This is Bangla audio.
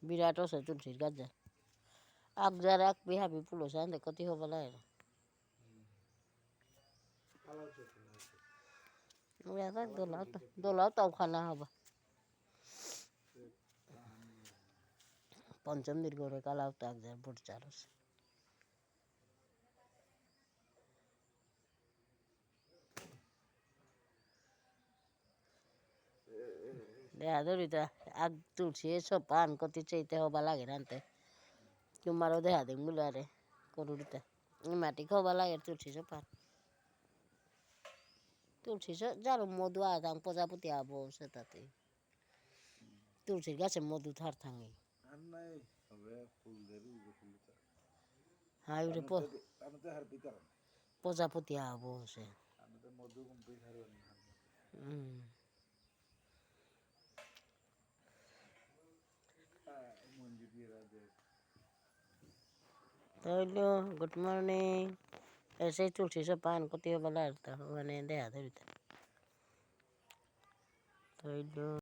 বিরাট আছে তুলসীর গাছ আগ যা রাখ বিহাবি ফুলো সান্দে কতি হব লাগে দোলাও তাও খানা হবা পঞ্চম দিন করে কালাও তো এক যার বুট চার আছে দেখা ধরি তা আগ তুলসী সব পান কতি চাইতে হবা লাগে রানতে তোমারও দেখা দিন গুলো আরে করুড়িতে মাটি খাওয়া লাগে তুলসী সব পান তুলসী যার মধু আদাং প্রজাপতি আবো সে তাতে তুলসীর গাছে মধু থার থাঙে হাই রে প্রজাপতি আবো সে হ্যালো গুড মর্নিং ऐसे तुलसी से पान कति बेला ओने देहा धरिता